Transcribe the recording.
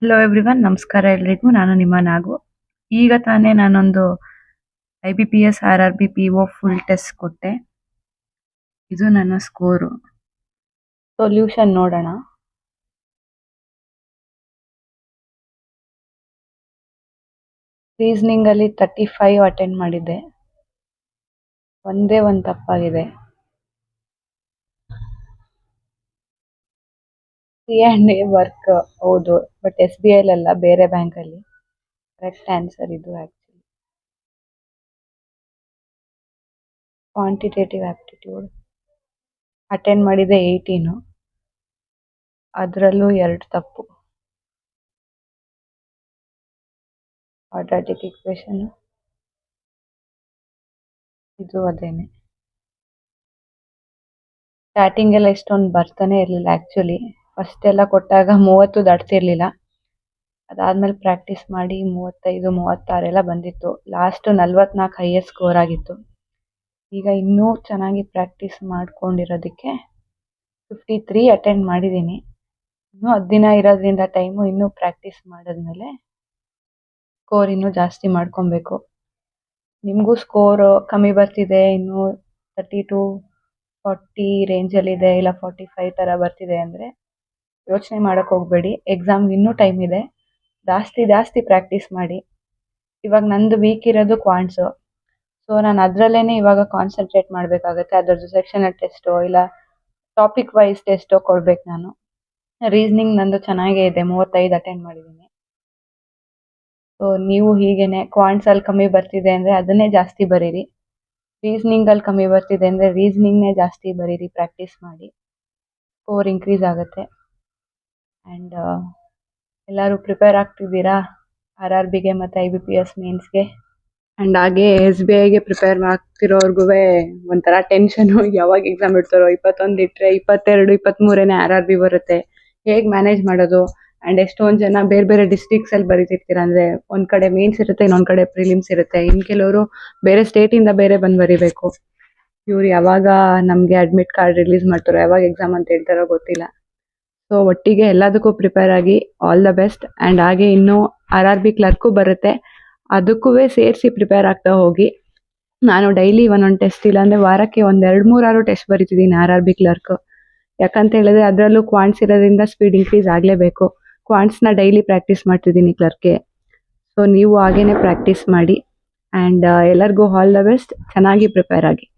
Hello everyone, ನಮಸ್ಕಾರ ಎಲ್ರಿಗೂ. ನಾನು ನಿಮ್ಮ ನಾಗು. ಈಗ ತಾನೇ ನಾನೊಂದು IBPS RRB PO full test ಕೊಟ್ಟೆ. ಇದು ನನ್ನ ಸ್ಕೋರು. ಸೊಲ್ಯೂಷನ್ ನೋಡೋಣ. ರೀಸನಿಂಗ್ ಅಲ್ಲಿ 35 ಅಟೆಂಡ್ ಮಾಡಿದ್ದೆ. ಒಂದೇ ಒಂದು ತಪ್ಪಾಗಿದೆ. C&A ವರ್ಕ್ ಹೌದು, ಬಟ್ SBI ಅಲ್ಲ, ಬೇರೆ ಬ್ಯಾಂಕ್ ಅಲ್ಲಿ. ಕರೆಕ್ಟ್ ಆನ್ಸರ್ ಇದು ಆಕ್ಚುಲಿ. ಕ್ವಾಂಟಿಟೇಟಿವ್ ಆಪ್ಟಿಟ್ಯೂಡ್ ಅಟೆಂಡ್ ಮಾಡಿದೆ 18, ಅದರಲ್ಲೂ 2 ತಪ್ಪು. ಕ್ವಾಡ್ರಾಟಿಕ್ ಇಕ್ವೇಶನ್ ಇದು ಅದೇನೆ. ಸ್ಟಾರ್ಟಿಂಗ್ ಎಲ್ಲ ಇಷ್ಟೊಂದು ಬರ್ತಾನೆ ಇರಲಿಲ್ಲ ಆಕ್ಚುಲಿ. ಫಸ್ಟ್ ಎಲ್ಲ ಕೊಟ್ಟಾಗ 30 ದಾಟ್ತಿರ್ಲಿಲ್ಲ. ಅದಾದ್ಮೇಲೆ ಪ್ರಾಕ್ಟೀಸ್ ಮಾಡಿ 35, 36 ಎಲ್ಲ ಬಂದಿತ್ತು. ಲಾಸ್ಟ್ 44 ಹೈಯೆಸ್ಟ್ ಸ್ಕೋರ್ ಆಗಿತ್ತು. ಈಗ ಇನ್ನೂ ಚೆನ್ನಾಗಿ ಪ್ರಾಕ್ಟೀಸ್ ಮಾಡ್ಕೊಂಡಿರೋದಕ್ಕೆ 53 ಅಟೆಂಡ್ ಮಾಡಿದ್ದೀನಿ. ಇನ್ನೂ 10 ದಿನ ಇರೋದ್ರಿಂದ ಟೈಮು, ಇನ್ನೂ ಪ್ರಾಕ್ಟೀಸ್ ಮಾಡಿದ್ಮೇಲೆ ಸ್ಕೋರ್ ಇನ್ನೂ ಜಾಸ್ತಿ ಮಾಡ್ಕೊಬೇಕು. ನಿಮಗೂ ಸ್ಕೋರ್ ಕಮ್ಮಿ ಬರ್ತಿದೆ, ಇನ್ನೂ 32, 40 ರೇಂಜಲ್ಲಿದೆ, ಇಲ್ಲ 45 ಥರ ಬರ್ತಿದೆ ಅಂದರೆ ಯೋಚನೆ ಮಾಡೋಕ್ಕೆ ಹೋಗಬೇಡಿ. ಎಕ್ಸಾಮ್ಗೆ ಇನ್ನೂ ಟೈಮ್ ಇದೆ. ಜಾಸ್ತಿ ಪ್ರಾಕ್ಟೀಸ್ ಮಾಡಿ. ಇವಾಗ ನಂದು ವೀಕ್ ಇರೋದು ಕ್ವಾಂಟ್ಸು. ಸೊ ನಾನು ಅದರಲ್ಲೇ ಇವಾಗ ಕಾನ್ಸಂಟ್ರೇಟ್ ಮಾಡಬೇಕಾಗತ್ತೆ. ಅದರದ್ದು ಸೆಕ್ಷನಲ್ ಟೆಸ್ಟೋ ಇಲ್ಲ ಟಾಪಿಕ್ ವೈಸ್ ಟೆಸ್ಟೋ ಕೊಡ್ಬೇಕು ನಾನು. ರೀಸನಿಂಗ್ ನಂದು ಚೆನ್ನಾಗೇ ಇದೆ, 35 ಅಟೆಂಡ್ ಮಾಡಿದ್ದೀನಿ. ಸೊ ನೀವು ಹೀಗೇನೆ ಕ್ವಾಂಟ್ಸಲ್ಲಿ ಕಮ್ಮಿ ಬರ್ತಿದೆ ಅಂದರೆ ಅದನ್ನೇ ಜಾಸ್ತಿ ಬರೀರಿ. ರೀಸನಿಂಗಲ್ಲಿ ಕಮ್ಮಿ ಬರ್ತಿದೆ ಅಂದರೆ ರೀಸನಿಂಗ್ನೇ ಜಾಸ್ತಿ ಬರೀರಿ, ಪ್ರಾಕ್ಟೀಸ್ ಮಾಡಿ. ಸ್ಕೋರ್ ಇನ್ಕ್ರೀಸ್ ಆಗುತ್ತೆ. ಆ್ಯಂಡ್ ಎಲ್ಲರೂ ಪ್ರಿಪೇರ್ ಆಗ್ತಿದ್ದೀರಾ RRBಗೆ ಮತ್ತು IBPS ಮೇನ್ಸ್ಗೆ. ಆ್ಯಂಡ್ ಹಾಗೆ SBIಗೆ ಪ್ರಿಪೇರ್ ಆಗ್ತಿರೋರ್ಗು ಒಂಥರ ಟೆನ್ಷನು, ಯಾವಾಗ ಎಕ್ಸಾಮ್ ಇಡ್ತಾರೋ. 21 ಇಟ್ಟರೆ 22, 23 RRB ಬರುತ್ತೆ. ಹೇಗೆ ಮ್ಯಾನೇಜ್ ಮಾಡೋದು? ಆ್ಯಂಡ್ ಎಷ್ಟೊಂದು ಜನ ಬೇರೆ ಬೇರೆ ಡಿಸ್ಟ್ರಿಕ್ಸಲ್ಲಿ ಬರೀತಿರ್ತೀರ. ಅಂದರೆ ಒಂದು ಕಡೆ ಮೇನ್ಸ್ ಇರುತ್ತೆ, ಇನ್ನೊಂದು ಕಡೆ ಪ್ರಿಲಿಮ್ಸ್ ಇರುತ್ತೆ. ಇನ್ನು ಕೆಲವರು ಬೇರೆ ಸ್ಟೇಟಿಂದ ಬೇರೆ ಬಂದು ಬರೀಬೇಕು. ಇವ್ರು ಯಾವಾಗ ನಮಗೆ ಅಡ್ಮಿಟ್ ಕಾರ್ಡ್ ರಿಲೀಸ್ ಮಾಡ್ತಾರೋ, ಯಾವಾಗ ಎಕ್ಸಾಮ್ ಅಂತ ಹೇಳ್ತಾರೋ ಗೊತ್ತಿಲ್ಲ. ಸೊ ಒಟ್ಟಿಗೆ ಎಲ್ಲದಕ್ಕೂ ಪ್ರಿಪೇರ್ ಆಗಿ, ಆಲ್ ದ ಬೆಸ್ಟ್. ಆ್ಯಂಡ್ ಹಾಗೆ ಇನ್ನೂ RRB ಕ್ಲರ್ಕು ಬರುತ್ತೆ, ಅದಕ್ಕೂ ಸೇರಿಸಿ ಪ್ರಿಪೇರ್ ಆಗ್ತಾ ಹೋಗಿ. ನಾನು ಡೈಲಿ ಒಂದೊಂದು ಟೆಸ್ಟ್, ಇಲ್ಲಾಂದರೆ ವಾರಕ್ಕೆ 2-3 ಟೆಸ್ಟ್ ಬರೀತಿದ್ದೀನಿ RRB ಕ್ಲರ್ಕ್. ಯಾಕಂತ ಹೇಳಿದ್ರೆ ಅದರಲ್ಲೂ ಕ್ವಾಂಟ್ಸ್ ಇರೋದ್ರಿಂದ ಸ್ಪೀಡ್ ಇನ್ಕ್ರೀಸ್ ಆಗಲೇಬೇಕು. ಕ್ವಾಂಟ್ಸ್ನ ಡೈಲಿ ಪ್ರಾಕ್ಟೀಸ್ ಮಾಡ್ತಿದ್ದೀನಿ ಕ್ಲರ್ಕ್ಗೆ. ಸೊ ನೀವು ಹಾಗೇನೆ ಪ್ರಾಕ್ಟೀಸ್ ಮಾಡಿ. ಆ್ಯಂಡ್ ಎಲ್ಲರಿಗೂ ಆಲ್ ದ ಬೆಸ್ಟ್. ಚೆನ್ನಾಗಿ ಪ್ರಿಪೇರ್ ಆಗಿ.